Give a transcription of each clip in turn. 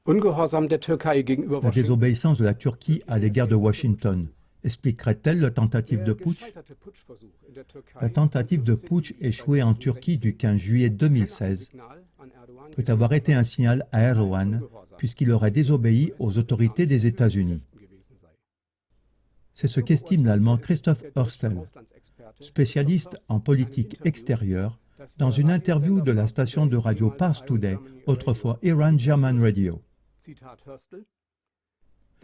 Ungehorsam der Türkei gegenüber La Washington désobéissance de la Turquie à l'égard de Washington expliquerait-elle la tentative de putsch? La tentative de putsch échouée en Turquie du 15 juillet 2016 peut avoir été un signal à Erdogan puisqu'il aurait désobéi aux autorités des États-Unis. C'est ce qu'estime l'Allemand Christoph Oerstel, spécialiste en politique extérieure, dans une interview de la station de radio Pars Today, autrefois Iran German Radio.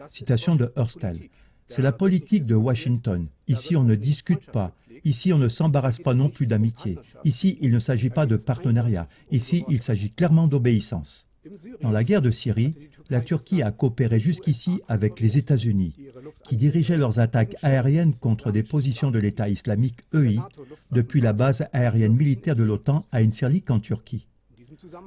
Citation de Oerstel. C'est la politique de Washington. Ici, on ne discute pas. Ici, on ne s'embarrasse pas non plus d'amitié. Ici, il ne s'agit pas de partenariat. Ici, il s'agit clairement d'obéissance. Dans la guerre de Syrie, la Turquie a coopéré jusqu'ici avec les États-Unis, qui dirigeaient leurs attaques aériennes contre des positions de l'État islamique EI depuis la base aérienne militaire de l'OTAN à Incirlik en Turquie.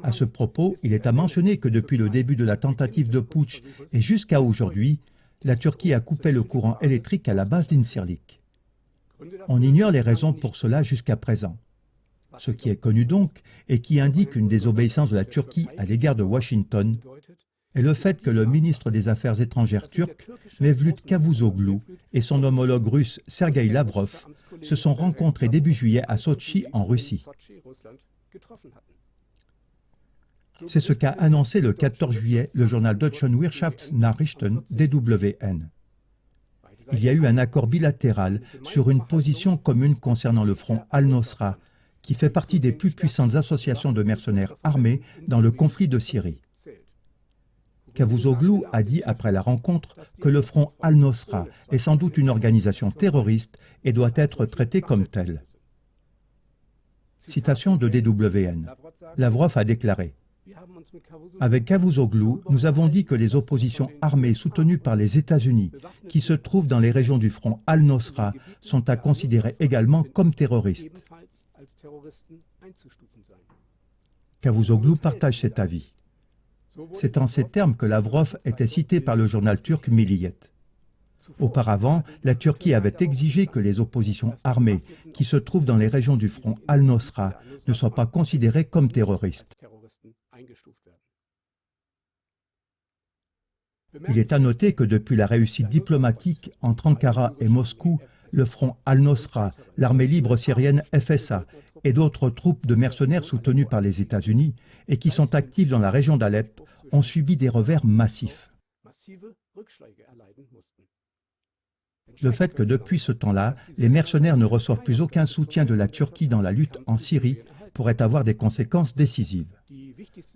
À ce propos, il est à mentionner que depuis le début de la tentative de putsch et jusqu'à aujourd'hui, la Turquie a coupé le courant électrique à la base d'Incirlik. On ignore les raisons pour cela jusqu'à présent. Ce qui est connu donc, et qui indique une désobéissance de la Turquie à l'égard de Washington, est le fait que le ministre des Affaires étrangères turc, Mevlut Cavusoglu, et son homologue russe Sergueï Lavrov se sont rencontrés début juillet à Sotchi, en Russie. C'est ce qu'a annoncé le 14 juillet le journal Deutschen Wirtschaftsnachrichten DWN. Il y a eu un accord bilatéral sur une position commune concernant le front Al-Nosra, qui fait partie des plus puissantes associations de mercenaires armés dans le conflit de Syrie. Cavusoglu a dit après la rencontre que le front Al-Nosra est sans doute une organisation terroriste et doit être traité comme telle. Citation de DWN. Lavrov a déclaré: avec Cavusoglu, nous avons dit que les oppositions armées soutenues par les États-Unis, qui se trouvent dans les régions du front Al-Nosra, sont à considérer également comme terroristes. Cavusoglu partage cet avis. C'est en ces termes que Lavrov était cité par le journal turc Milliyet. Auparavant, la Turquie avait exigé que les oppositions armées qui se trouvent dans les régions du front Al-Nosra ne soient pas considérées comme terroristes. Il est à noter que depuis la réussite diplomatique entre Ankara et Moscou, le front Al-Nosra, l'armée libre syrienne FSA et d'autres troupes de mercenaires soutenues par les États-Unis et qui sont actives dans la région d'Alep ont subi des revers massifs. Le fait que depuis ce temps-là, les mercenaires ne reçoivent plus aucun soutien de la Turquie dans la lutte en Syrie pourrait avoir des conséquences décisives.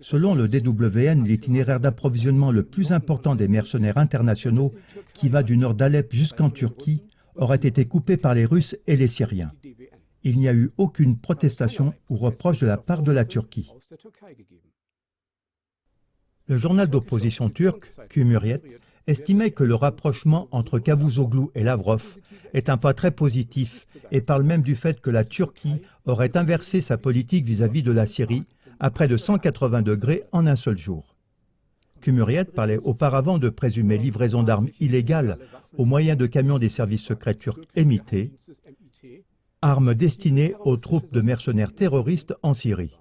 Selon le DWN, l'itinéraire d'approvisionnement le plus important des mercenaires internationaux, qui va du nord d'Alep jusqu'en Turquie, aurait été coupé par les Russes et les Syriens. Il n'y a eu aucune protestation ou reproche de la part de la Turquie. Le journal d'opposition turc, Cumhuriyet, estimait que le rapprochement entre Cavusoglu et Lavrov est un pas très positif et parle même du fait que la Turquie aurait inversé sa politique vis-à-vis de la Syrie à près de 180 degrés en un seul jour. Cumhuriyet parlait auparavant de présumées livraisons d'armes illégales au moyen de camions des services secrets turcs MIT, armes destinées aux troupes de mercenaires terroristes en Syrie.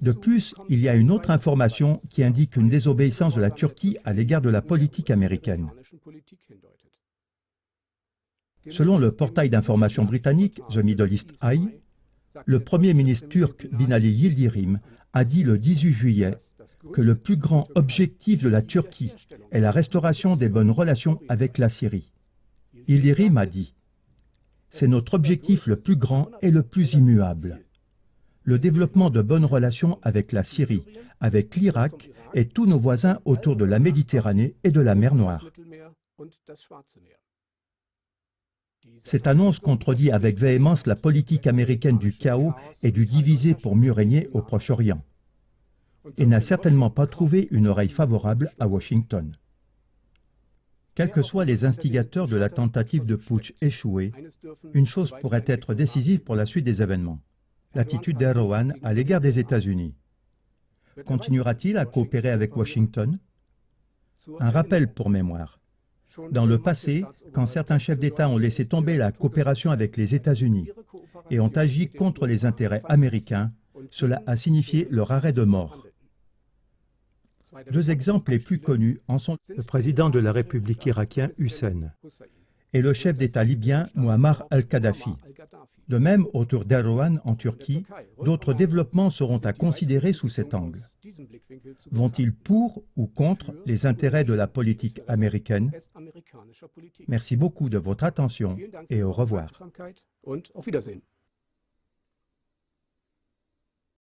De plus, il y a une autre information qui indique une désobéissance de la Turquie à l'égard de la politique américaine. Selon le portail d'information britannique The Middle East Eye, le Premier ministre turc Binali Yildirim a dit le 18 juillet que le plus grand objectif de la Turquie est la restauration des bonnes relations avec la Syrie. Yildirim a dit: c'est notre objectif le plus grand et le plus immuable. Le développement de bonnes relations avec la Syrie, avec l'Irak et tous nos voisins autour de la Méditerranée et de la mer Noire. Cette annonce contredit avec véhémence la politique américaine du chaos et du diviser pour mieux régner au Proche-Orient, et n'a certainement pas trouvé une oreille favorable à Washington. Quels que soient les instigateurs de la tentative de putsch échouée, une chose pourrait être décisive pour la suite des événements: l'attitude d'Erdogan à l'égard des États-Unis. Continuera-t-il à coopérer avec Washington? Un rappel pour mémoire. Dans le passé, quand certains chefs d'État ont laissé tomber la coopération avec les États-Unis et ont agi contre les intérêts américains, cela a signifié leur arrêt de mort. Deux exemples les plus connus en sont le président de la République irakien Hussein et le chef d'État libyen Muammar al-Kadhafi. De même, autour d'Erdogan en Turquie, d'autres développements seront à considérer sous cet angle. Vont-ils pour ou contre les intérêts de la politique américaine? Merci beaucoup de votre attention et au revoir. Und auf Wiedersehen.